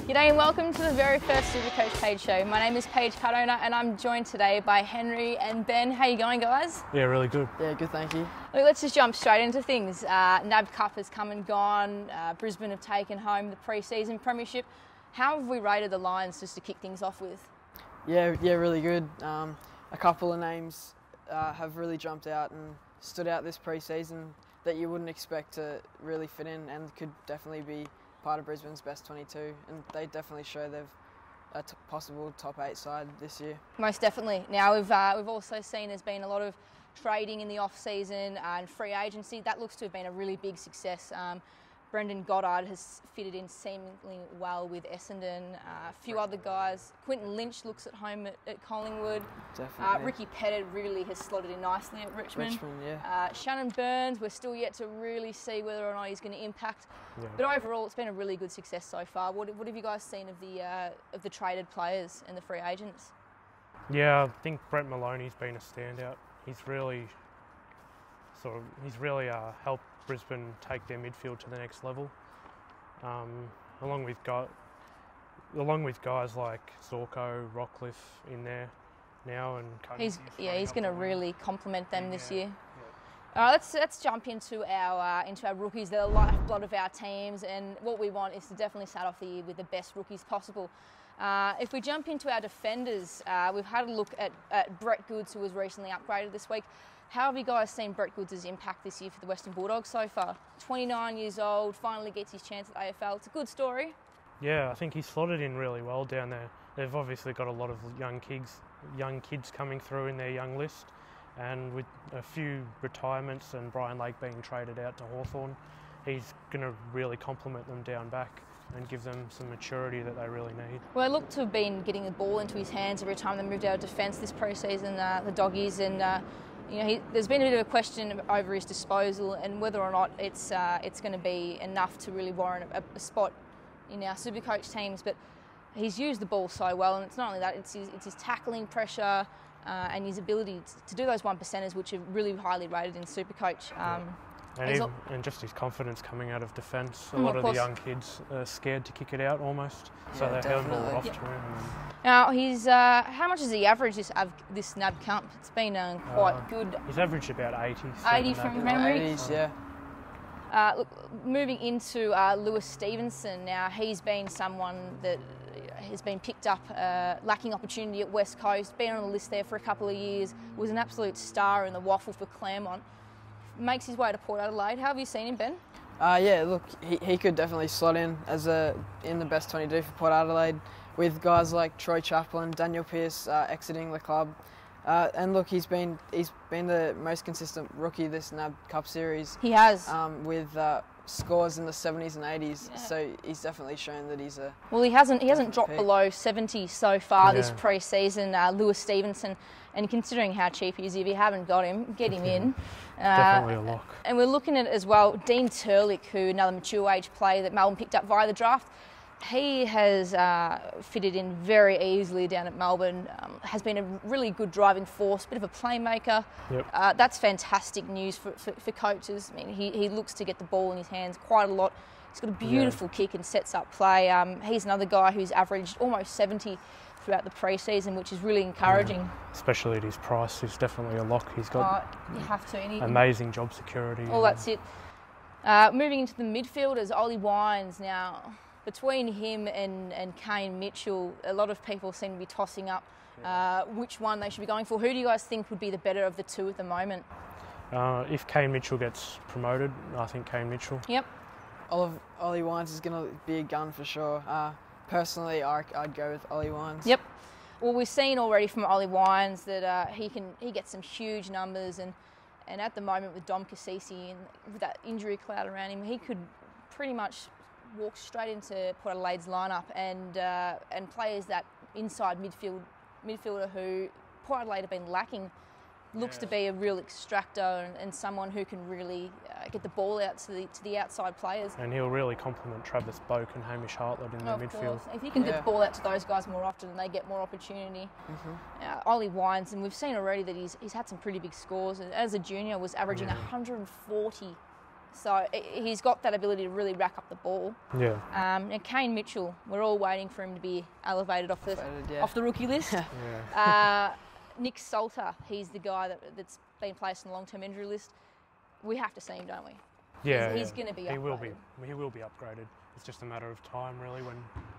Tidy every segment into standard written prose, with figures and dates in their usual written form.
G'day and welcome to the very first SuperCoach Paige show. My name is Paige Cardona and I'm joined today by Henry and Ben. How you going, guys? Yeah, really good. Yeah, good, thank you. Look, let's just jump straight into things. NAB Cup has come and gone. Brisbane have taken home the pre-season premiership. How have we rated the Lions, just to kick things off with? Yeah, really good. A couple of names have really jumped out and stood out this pre-season that you wouldn't expect to really fit in and could definitely be part of Brisbane's best 22, and they definitely show they've a possible top 8 side this year. Most definitely. Now we've also seen there's been a lot of trading in the off season and free agency. That looks to have been a really big success. Brendan Goddard has fitted in seemingly well with Essendon. A few other guys. Quinton Lynch looks at home at Collingwood. Definitely. Ricky Pettit really has slotted in nicely at Richmond. Yeah. Shannon Burns, we're still yet to really see whether or not he's going to impact. Yeah. But overall, it's been a really good success so far. What have you guys seen of the traded players and the free agents? Yeah, I think Brett Maloney's been a standout. He's really helped Brisbane take their midfield to the next level, along with guys like Zorko, Rockcliffe in there now, and he's going to really complement them this year. All right, let's jump into our rookies. They're the lifeblood of our teams, and what we want is to definitely start off the year with the best rookies possible. If we jump into our defenders, we've had a look at Brett Goods, who was recently upgraded this week. How have you guys seen Brett Goods' impact this year for the Western Bulldogs so far? 29 years old, finally gets his chance at AFL. It's a good story. Yeah, I think he's slotted in really well down there. They've obviously got a lot of young kids coming through in their young list, and with a few retirements and Brian Lake being traded out to Hawthorn, he's going to really complement them down back and give them some maturity that they really need. Well, they look to have been getting the ball into his hands every time they moved out of defence this pre-season, the Doggies, and there's been a bit of a question over his disposal and whether or not it's going to be enough to really warrant a spot in our SuperCoach teams. But he's used the ball so well, and it's not only that; it's his tackling pressure and his ability to do those 1%ers, which are really highly rated in SuperCoach. And just his confidence coming out of defence. A lot of the young kids are scared to kick it out almost, so they hand it off to him. Now, how much has he averaged this NAB Cup? It's been quite good. He's averaged about 80. 80 from memory? 80s, yeah. Look, moving into Lewis Stevenson now, he's been someone that has been picked up, lacking opportunity at West Coast, been on the list there for a couple of years, was an absolute star in the waffle for Claremont. Makes his way to Port Adelaide. How have you seen him, Ben? Yeah, look, he could definitely slot in in the best 22 for Port Adelaide, with guys like Troy Chaplin, Daniel Pearce exiting the club. And look, he's been the most consistent rookie this NAB Cup series. He has. With scores in the 70s and 80s, so he's definitely shown that he's a... Well, he hasn't dropped below 70 so far this pre-season, Lewis Stevenson, and considering how cheap he is, if you haven't got him, get him in. Definitely a lock. And we're looking at as well Dean Turlick, who another mature age player that Melbourne picked up via the draft. He has fitted in very easily down at Melbourne, has been a really good driving force, bit of a playmaker. Yep. That's fantastic news for coaches. I mean, he looks to get the ball in his hands quite a lot. He's got a beautiful kick and sets up play. He's another guy who's averaged almost 70 throughout the pre-season, which is really encouraging. Yeah. Especially at his price, he's definitely a lock. He's got you have to. Amazing job security. Well, that's it. Moving into the midfielders, Ollie Wines now. Between him and Kane Mitchell, a lot of people seem to be tossing up which one they should be going for. Who do you guys think would be the better of the two at the moment? If Kane Mitchell gets promoted, I think Kane Mitchell. Yep. Ollie Wines is going to be a gun for sure. Personally, I'd go with Ollie Wines. Yep. Well, we've seen already from Ollie Wines that he gets some huge numbers, and at the moment with Dom Cassisi and with that injury cloud around him, he could pretty much walk straight into Port Adelaide's lineup and play as that inside midfielder who Port Adelaide have been lacking. Looks to be a real extractor and someone who can really get the ball out to the outside players. And he'll really complement Travis Boak and Hamish Hartlett in the midfield. If he can get the ball out to those guys more often, they get more opportunity. Ollie Wines, and we've seen already that he's had some pretty big scores. As a junior, was averaging 140 So he's got that ability to really rack up the ball. Yeah. And Kane Mitchell, we're all waiting for him to be elevated off the rookie list. Yeah. Nick Salter, he's the guy that's been placed on the long-term injury list. We have to see him, don't we? Yeah. He's going to be upgraded. He will be upgraded. It's just a matter of time, really, when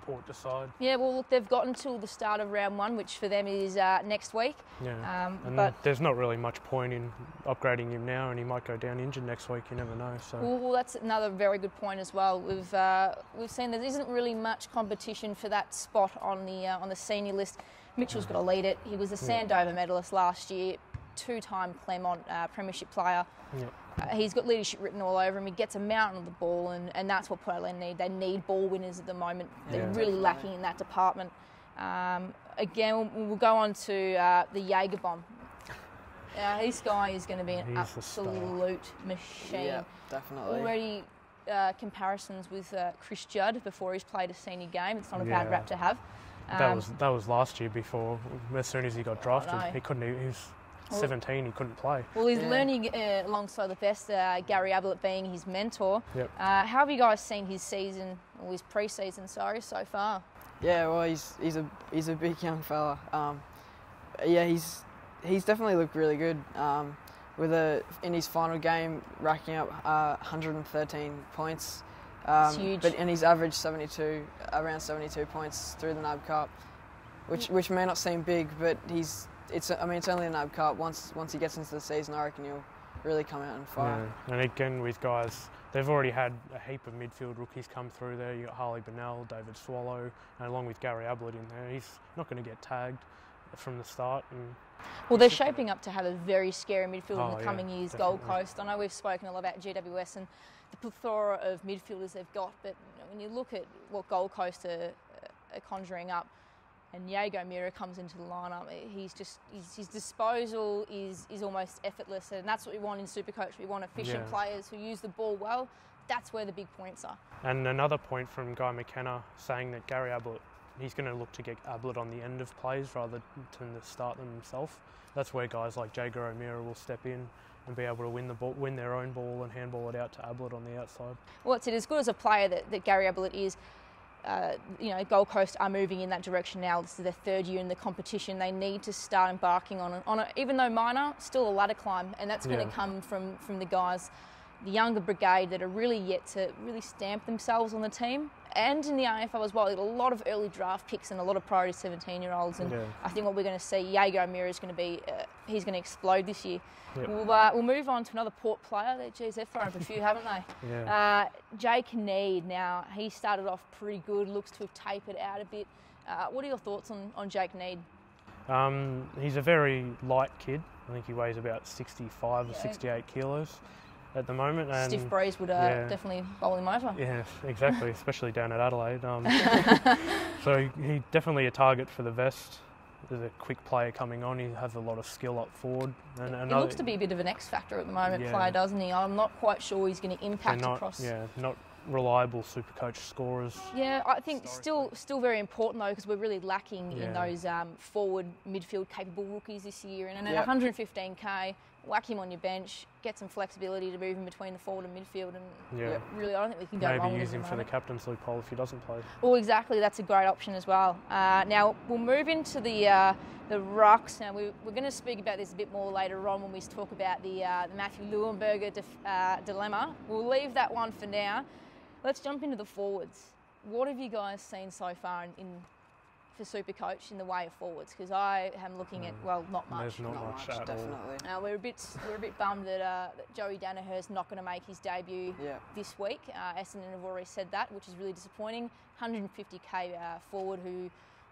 Port decide. Yeah, well, look, they've got until the start of round 1, which for them is next week. Yeah. But there's not really much point in upgrading him now, and he might go down injured next week. You never know. So. Well, that's another very good point as well. We've seen there isn't really much competition for that spot on the senior list. Mitchell's got to lead it. He was a Sandover medalist last year, 2-time Claremont premiership player. Yep. He's got leadership written all over him. He gets a mountain of the ball, and that's what Portland need. They need ball winners at the moment. They're really lacking in that department. Again, we'll go on to the Jaeger bomb. This guy is going to be an absolute machine. Yeah, definitely. Already comparisons with Chris Judd before he's played a senior game. It's not a bad rap to have. That was last year before. As soon as he got drafted, he couldn't. He was 17. He couldn't play. Well, he's learning alongside the best. Gary Ablett being his mentor. Yep. How have you guys seen his season, or his pre-season, so far? Yeah, well, he's a big young fella. He's definitely looked really good. In his final game, racking up 113 points. It's huge. And he's averaged around 72 points through the NAB Cup, which may not seem big, but it's only a NAB Cup. Once he gets into the season, I reckon he'll really come out and fire. Yeah. And again, with guys, they've already had a heap of midfield rookies come through there. You got Harley Bennell, David Swallow, and along with Gary Ablett in there. He's not going to get tagged from the start. Well, they're shaping up to have a very scary midfield in the coming years. Definitely. Gold Coast. I know we've spoken a lot about GWS and the plethora of midfielders they've got, but when you look at what Gold Coast are conjuring up, and Jaeger Mira comes into the lineup, his disposal is almost effortless, and that's what we want in SuperCoach. We want efficient players who use the ball well. That's where the big points are. And another point from Guy McKenna saying that Gary Ablett, he's going to look to get Ablett on the end of plays rather than to start them himself. That's where guys like Jaeger O'Meara will step in and be able to win their own ball and handball it out to Ablett on the outside. Well, it's as good as a player that Gary Ablett is. Gold Coast are moving in that direction now. This is their third year in the competition. They need to start embarking on it, even though minor, still a ladder climb, and that's going to come from the guys, the younger brigade that are really yet to really stamp themselves on the team. And in the AFL as well, a lot of early draft picks and a lot of priority 17-year-olds. And I think what we're going to see, Jaeger O'Meara is going to be, he's going to explode this year. Yep. We'll move on to another Port player. Geez, they've thrown up a few, haven't they? Jake Need, now, he started off pretty good, looks to have tapered out a bit. What are your thoughts on Jake Need? He's a very light kid. I think he weighs about 65 or 68 kilos at the moment. And Stiff breeze would definitely bowl him over. Yeah, exactly, especially down at Adelaide. So he's definitely a target for the Vest. There's a quick player coming on. He has a lot of skill up forward. And he looks to be a bit of an X factor at the moment, player, doesn't he? I'm not quite sure he's going to impact across. Yeah, not reliable SuperCoach scorers. Yeah, I think still very important though, because we're really lacking in those forward midfield capable rookies this year. And at 115k, whack him on your bench, get some flexibility to move in between the forward and midfield, and really I don't think we can go wrong with him. Maybe use him for the captain's league poll if he doesn't play. Well, exactly, that's a great option as well. Now we'll move into the rucks. Now we're going to speak about this a bit more later on when we talk about the Matthew Leuenberger dilemma. We'll leave that one for now. Let's jump into the forwards. What have you guys seen so far for SuperCoach in the way of forwards? Because I am looking at not much. There's not much at definitely. all. We're a bit bummed that Joey Danaher's not going to make his debut this week. Essendon have already said that, which is really disappointing. 150k forward who is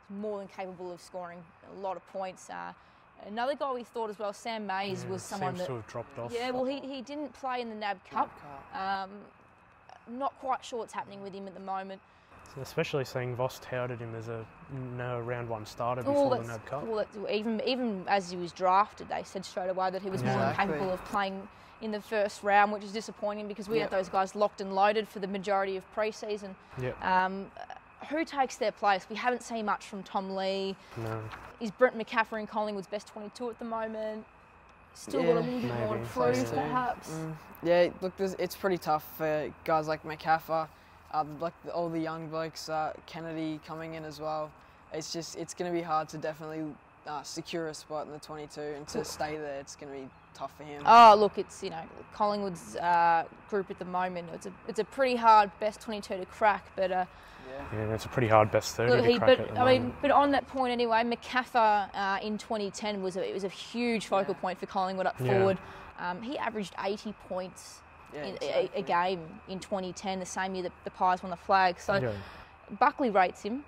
more than capable of scoring a lot of points. Another guy we thought as well, Sam Mays, was someone seems to have dropped off. Yeah, well he didn't play in the NAB Cup. Not quite sure what's happening with him at the moment. Especially seeing Voss touted him as a round one starter before the NAB Cup. Well, even as he was drafted, they said straight away that he was more than capable of playing in the first round, which is disappointing because we had those guys locked and loaded for the majority of pre-season. Who takes their place? We haven't seen much from Tom Lee. No. Is Brent McCaffrey in Collingwood's best 22 at the moment? still got a little bit more to prove, perhaps. Yeah, look, it's pretty tough for guys like McCaffer, all the young blokes, Kennedy coming in as well. It's going to be hard to definitely secure a spot in the 22, and to stay there, it's going to be tough for him. Oh, look, it's Collingwood's group at the moment. It's a pretty hard best 22 to crack, but yeah, it's a pretty hard best 30 to crack at the moment. But on that point anyway, McCaffer in 2010 was a huge focal point for Collingwood up forward. He averaged 80 points a game in 2010, the same year that the Pies won the flag. So Buckley rates him.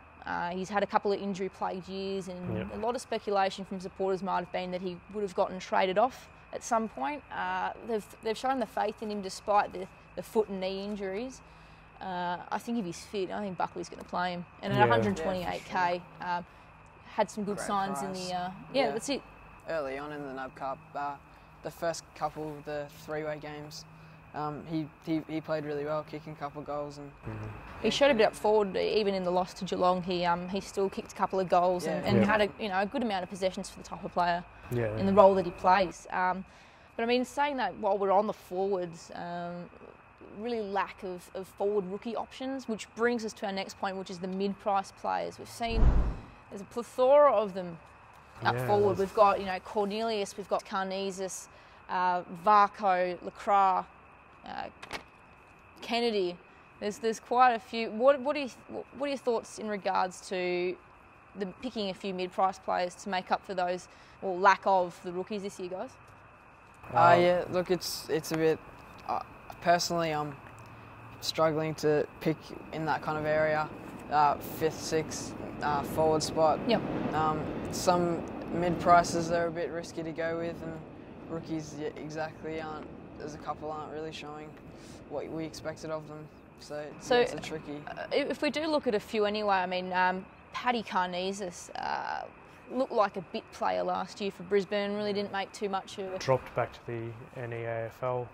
He's had a couple of injury-plagued years, and a lot of speculation from supporters might have been that he would have gotten traded off at some point. They've shown the faith in him despite the foot and knee injuries. I think if he's fit, I think Buckley's going to play him. And at 128k, had some good Great signs price. in the... that's it. Early on in the NAB Cup, the first couple of the three-way games, he played really well, kicking a couple of goals. And he showed a bit up forward, even in the loss to Geelong. He still kicked a couple of goals and had a good amount of possessions for the type of player in the role that he plays. But I mean, saying that while we're on the forwards, really lack of forward rookie options, which brings us to our next point, which is the mid-price players. We've seen there's a plethora of them up forward. We've got Cornelius, we've got Karnezis, Varco, Lacroix, Kennedy. There's quite a few. What are your thoughts in regards to the picking a few mid-price players to make up for those or lack of the rookies this year, guys? Yeah, look, it's a bit. Personally, I'm struggling to pick in that kind of area, 5th, 6th forward spot. Yep. Some mid prices are a bit risky to go with, and rookies exactly aren't. There's a couple aren't really showing what we expected of them. So it's a tricky. If we do look at a few anyway, I mean, Paddy Karnezis looked like a bit player last year for Brisbane. Really didn't make too much of it. Dropped back to the NEAFL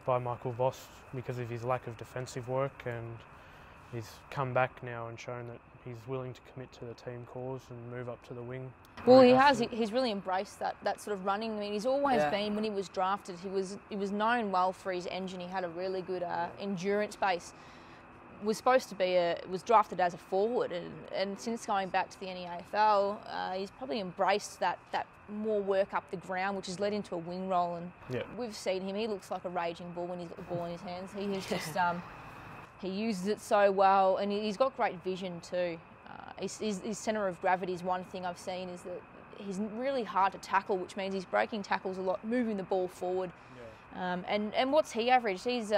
by Michael Voss because of his lack of defensive work, and he's come back now and shown that he's willing to commit to the team cause and move up to the wing. Well, he has. He's really embraced that sort of running. I mean, he's always been, when he was drafted, he was known well for his engine. He had a really good endurance base. Was drafted as a forward, and since going back to the NEAFL, he's probably embraced that more work up the ground, which has led into a wing role. And we've seen him. He looks like a raging bull when he's got the ball in his hands. He is just he uses it so well, and he's got great vision too. His centre of gravity is one thing I've seen, is that he's really hard to tackle, which means he's breaking tackles a lot, moving the ball forward. And what's he averaged? He's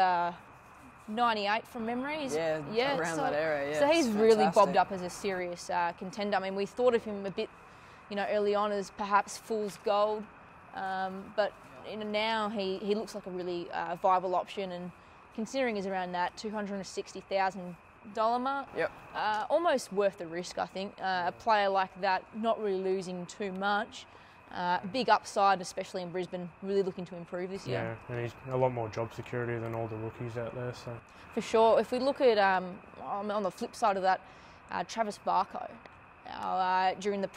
98 from memory. Around that area. So he's really bobbed up as a serious contender. I mean, we thought of him a bit, early on as perhaps fool's gold, but now he looks like a really viable option, and considering he's around that $260,000 mark, almost worth the risk, I think. A player like that, not really losing too much. Big upside, especially in Brisbane, really looking to improve this year. Yeah, and he's a lot more job security than all the rookies out there. So for sure. If we look at, on the flip side of that, Travis Varco, during the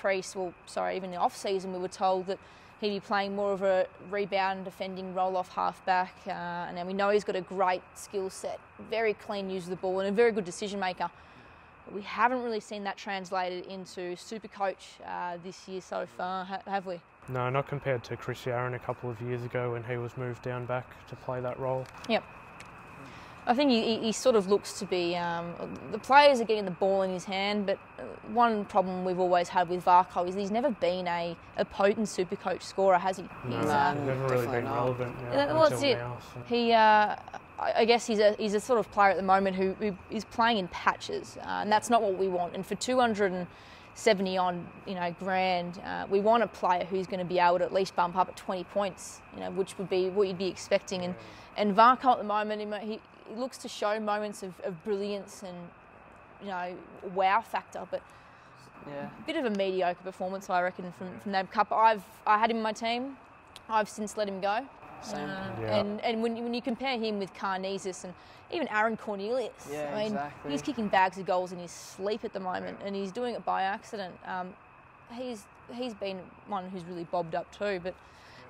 even the off-season, we were told that he'd be playing more of a rebound, defending, roll-off halfback, and then we know he's got a great skill set, very clean use of the ball, and a very good decision-maker. We haven't really seen that translated into SuperCoach this year so far, have we? No, not compared to Chris Yarran a couple of years ago when he was moved down back to play that role. Yep. I think he sort of looks to be... the players are getting the ball in his hand, but one problem we've always had with Varco is he's never been a potent SuperCoach scorer, has he? No, he's never really been relevant until that's it. now. So. He... I guess he's a sort of player at the moment who is playing in patches, and that's not what we want. And for 270 on, grand, we want a player who's going to be able to at least bump up at 20 points, which would be what you'd be expecting. And Varco at the moment, he looks to show moments of brilliance and wow factor, but a bit of a mediocre performance, I reckon, from NAB Cup. I had him in my team. I've since let him go. And when you compare him with Karnezis and even Aaron Cornelius, he's kicking bags of goals in his sleep at the moment, and he's doing it by accident. He's been one who's really bobbed up too, but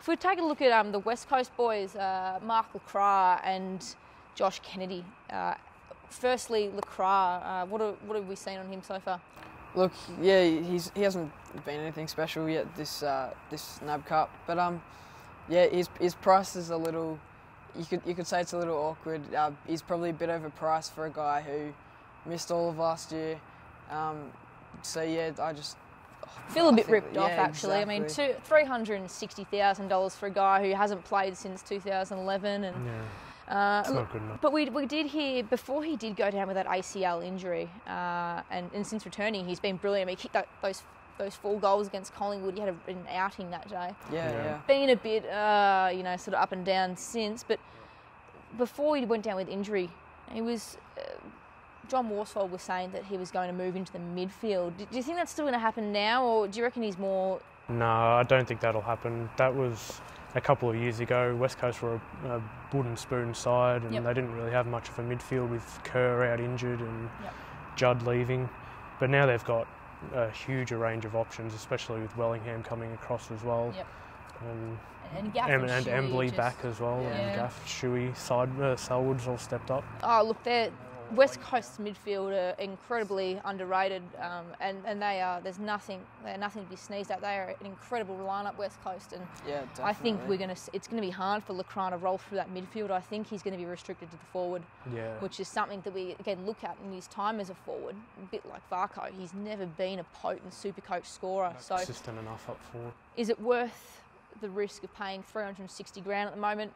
If we take a look at the West Coast boys, Mark Lacroix and Josh Kennedy. Firstly, Lacroix, what have we seen on him so far? Look, yeah, he hasn't been anything special yet this NAB Cup, but yeah, his price is a little. You could say it's a little awkward. He's probably a bit overpriced for a guy who missed all of last year. So yeah, I feel a bit ripped off actually. Exactly. I mean, $360,000 for a guy who hasn't played since 2011, and it's not good enough. But we did hear before he did go down with that ACL injury, and since returning, he's been brilliant. I mean, he kicked those 4 goals against Collingwood. He had an outing that day. Yeah. Been a bit, sort of up and down since. But before he went down with injury, he was. John Worsfold was saying that he was going to move into the midfield. Do you think that's still going to happen now, or do you reckon he's more? No, I don't think that'll happen. That was a couple of years ago. West Coast were a wooden spoon side, and they didn't really have much of a midfield with Kerr out injured and Judd leaving. But now they've got a huge range of options, especially with Wellingham coming across as well. Yep. And Gaff and Shuey Embley back as well. And Gaff, Shuey, Selwood's all stepped up. Oh, look, they're West Coast midfield are incredibly underrated, and they are. They're nothing to be sneezed at. They are an incredible lineup, West Coast, and I think it's going to be hard for Lacroix to roll through that midfield. I think he's going to be restricted to the forward, which is something that we again look at in his time as a forward. A bit like Varco, he's never been a potent SuperCoach scorer. So consistent enough up forward. Is it worth the risk of paying $360,000 at the moment?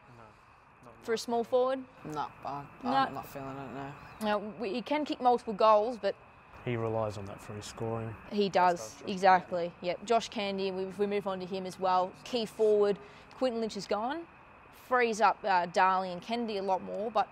For a small forward? No, I'm not feeling it, no. Now, he can kick multiple goals, but he relies on that for his scoring. He does, exactly. Yep. Josh Candy, if we move on to him as well, key forward. Quinton Lynch is gone. Frees up Darling and Kennedy a lot more, but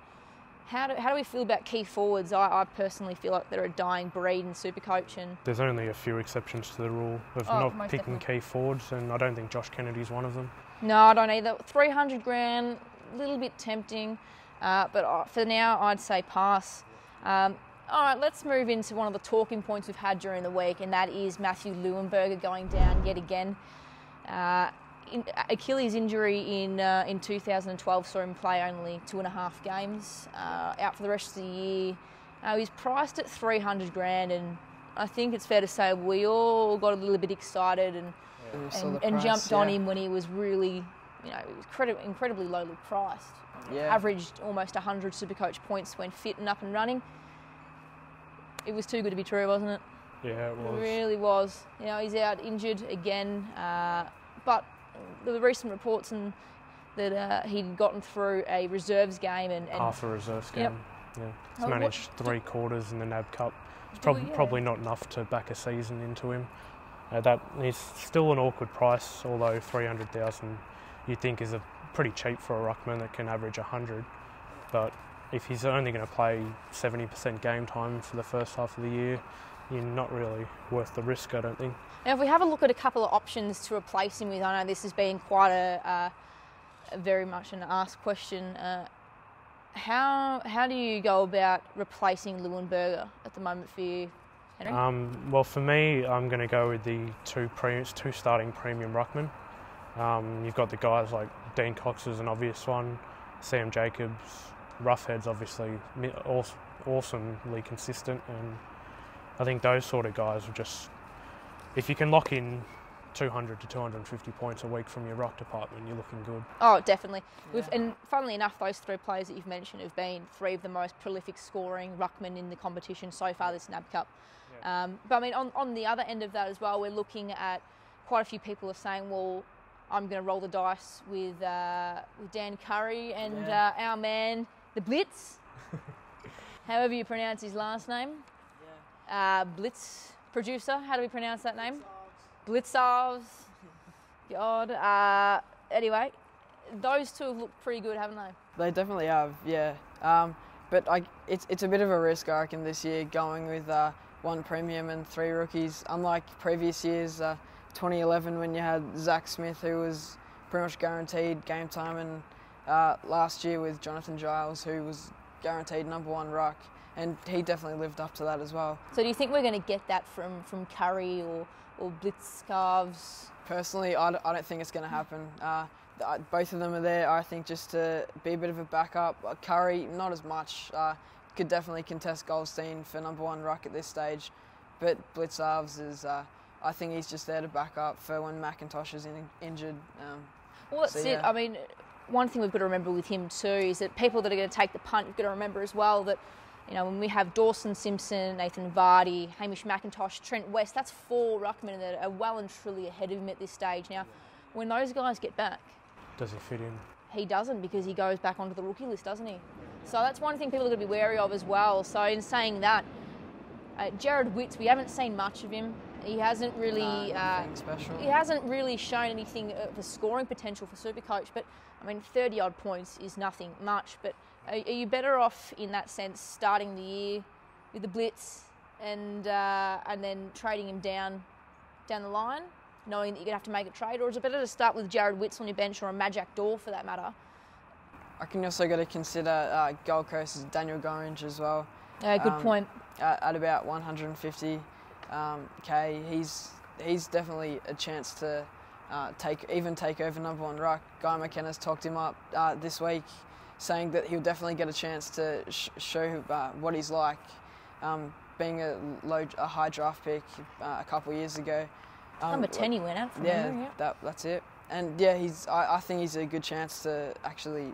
how do we feel about key forwards? I personally feel like they're a dying breed in SuperCoach. And there's only a few exceptions to the rule of not picking key forwards, and I don't think Josh Kennedy's one of them. No, I don't either. $300,000. A little bit tempting, but for now I'd say pass. All right, let's move into one of the talking points we've had during the week, and that is Matthew Leuenberger going down yet again. Achilles injury in 2012 saw him play only 2.5 games, out for the rest of the year. He's priced at $300,000, and I think it's fair to say we all got a little bit excited and jumped on him when he was really. He was incredibly lowly priced. Yeah. Averaged almost 100 SuperCoach points when fit and up and running. It was too good to be true, wasn't it? Yeah, it was. It really was. He's out injured again, but there were recent reports that he'd gotten through a reserves game and half a reserves game. Yep. Yeah, he's managed 3 quarters in the NAB Cup. It's probably not enough to back a season into him. That is still an awkward price, although $300,000. You think is pretty cheap for a ruckman that can average 100, but if he's only going to play 70% game time for the first half of the year, you're not really worth the risk, I don't think. Now, if we have a look at a couple of options to replace him with, I know this has been quite a very much an asked question. How do you go about replacing Leuenberger at the moment for you, Henry? Well, for me, I'm going to go with the two starting premium ruckmen. You've got the guys like Dean Cox is an obvious one, Sam Jacobs, Roughhead's obviously awesomely consistent, and I think those sort of guys are just, if you can lock in 200 to 250 points a week from your ruck department, you're looking good. Oh, definitely. And funnily enough, those 3 players that you've mentioned have been 3 of the most prolific scoring ruckmen in the competition so far this NAB Cup. Yeah. But I mean, on the other end of that as well, we're looking at quite a few people are saying, well, I'm going to roll the dice with Dan Curry and our man, the Blitz, however you pronounce his last name. Yeah. Blitz producer, how do we pronounce that name? Blitzovs. God. Anyway, those 2 have looked pretty good, haven't they? They definitely have, yeah. But it's a bit of a risk, I reckon, this year going with 1 premium and 3 rookies. Unlike previous years, 2011 when you had Zach Smith, who was pretty much guaranteed game time, and last year with Jonathan Giles, who was guaranteed #1 ruck, and he definitely lived up to that as well. So do you think we're going to get that from Curry or Blitzkavs? Personally, I don't think it's going to happen. both of them are there, I think, just to be a bit of a backup. Curry, not as much. Could definitely contest Goldstein for #1 ruck at this stage. But Blitzarves is, I think he's just there to back up for when McIntosh is injured. Well, that's it. I mean, one thing we've got to remember with him too is that people that are going to take the punt, you've got to remember as well that, you know, when we have Dawson Simpson, Nathan Vardy, Hamish McIntosh, Trent West, that's 4 ruckmen that are well and truly ahead of him at this stage. Now, when those guys get back... Does he fit in? He doesn't, because he goes back onto the rookie list, doesn't he? So that's one thing people are going to be wary of as well. So in saying that, Jared Witts, we haven't seen much of him. He hasn't really... nothing special. He hasn't really shown anything of a scoring potential for SuperCoach, but, I mean, 30-odd points is nothing much, but are you better off in that sense starting the year with the blitz and then trading him down the line, knowing that you're going to have to make a trade, or is it better to start with Jared Witts on your bench or a Majak Daw for that matter? I can also got to consider Gold Coast's Daniel Gorringe as well. Yeah, good point. At about 150 K, he's definitely a chance to take over #1 ruck. Guy McKenna's talked him up this week, saying that he'll definitely get a chance to show what he's like, being a high draft pick a couple of years ago. Number 10 he went out from memory, that's it. And yeah, I think he's a good chance to actually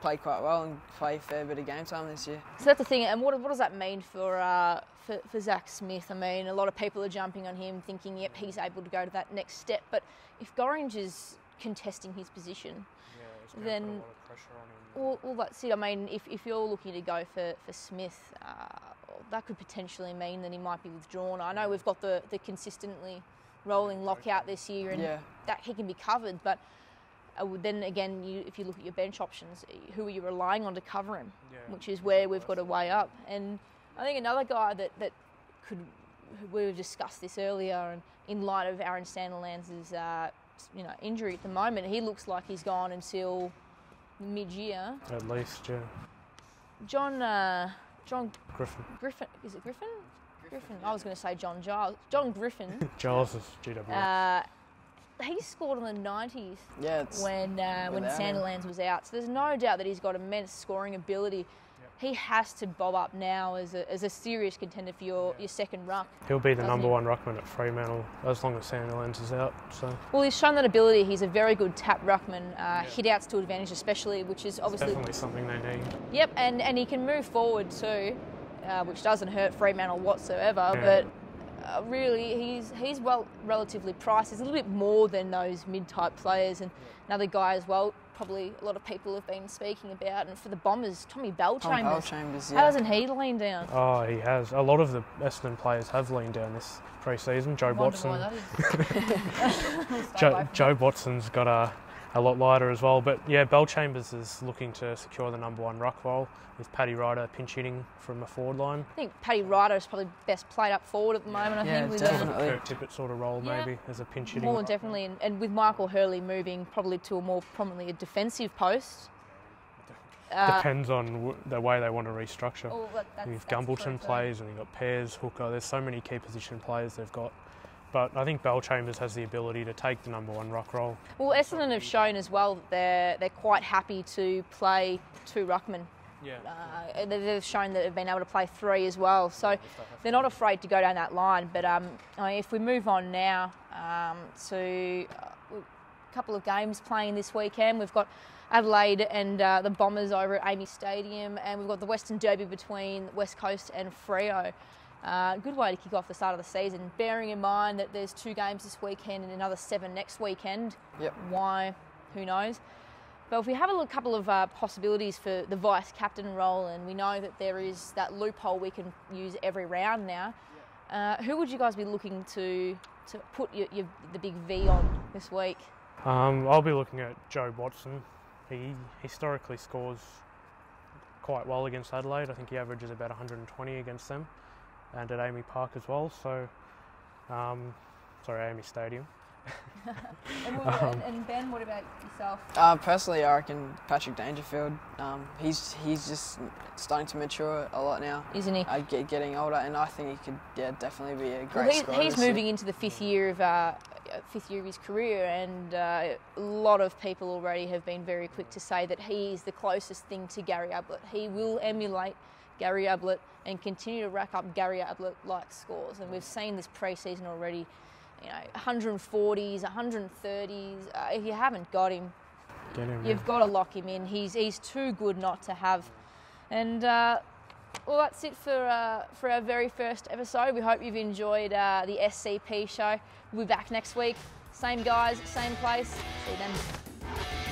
play quite well and play a fair bit of game time this year. So that's the thing, and what does that mean for Zach Smith? I mean, a lot of people are jumping on him thinking, yep, he's able to go to that next step, but if Gorringe is contesting his position, then... Put a lot of pressure on him. Well, that's it. I mean, if you're looking to go for Smith, that could potentially mean that he might be withdrawn. I know we've got the consistently rolling lockout this year, and that he can be covered, but then again, if you look at your bench options, who are you relying on to cover him? Which is where we've got to weigh up. And I think another guy that could, we've discussed this earlier, and in light of Aaron Sandilands' injury at the moment, he looks like he's gone until mid-year. At least, yeah. John Griffin. Griffin, is it Griffin? Griffin. I was going to say John Giles. John Griffin. Giles is GW. He scored in the 90s when without Sandilands was out. So there's no doubt that he's got immense scoring ability. He has to bob up now as a serious contender for your second ruck. He'll be the #1 ruckman at Fremantle as long as Sandilands is out. So. Well, he's shown that ability. He's a very good tap ruckman, hit-outs to advantage especially, which is obviously... definitely something they need. Yep, and he can move forward too, which doesn't hurt Fremantle whatsoever, but... really, he's relatively priced. He's a little bit more than those mid-type players, and another guy as well. Probably a lot of people have been speaking about, and for the Bombers, Tommy Bellchambers. How doesn't he lean down? Oh, he has. A lot of the Essendon players have leaned down this pre-season. Joe Watson. Joe Watson's got a lot lighter as well, but yeah, Bellchambers is looking to secure the #1 ruck role with Paddy Ryder pinch hitting from the forward line. I think Paddy Ryder is probably best played up forward at the moment. I think with definitely. Kirk Tippett sort of role maybe as a pinch hitting. More definitely, and with Michael Hurley moving probably to a more prominently a defensive post. Depends on the way they want to restructure. If Gumbleton true, plays and you've got Pears, Hooker, there's so many key position players they've got. But I think Bellchambers has the ability to take the #1 ruck role. Well, Essendon have shown as well that they're quite happy to play 2 ruckmen. They've shown that they've been able to play 3 as well. So they're not afraid to go down that line. But if we move on now to a couple of games playing this weekend, we've got Adelaide and the Bombers over at Amy Stadium, and we've got the Western Derby between West Coast and Freo. Good way to kick off the start of the season, bearing in mind that there's 2 games this weekend and another 7 next weekend. Why? Who knows? But if we have a couple of possibilities for the vice-captain role, and we know that there is that loophole we can use every round now, who would you guys be looking to put the big V on this week? I'll be looking at Joe Watson. He historically scores quite well against Adelaide. I think he averages about 120 against them, and at Amy Park as well. So, Amy Stadium. And Ben, what about yourself? Personally, I reckon Patrick Dangerfield. He's just starting to mature a lot now, isn't he? Getting older, and I think he could definitely be a great scorer. He's moving into the 5th year of fifth year of his career, and a lot of people already have been very quick to say that he is the closest thing to Gary Ablett. He will emulate Gary Ablett and continue to rack up Gary Ablett-like scores, and we've seen this pre-season already. 140s, 130s. If you haven't got him, you've got to lock him in. He's too good not to have. And well, that's it for our very first episode. We hope you've enjoyed the SCP show. We'll be back next week. Same guys, same place. See you then.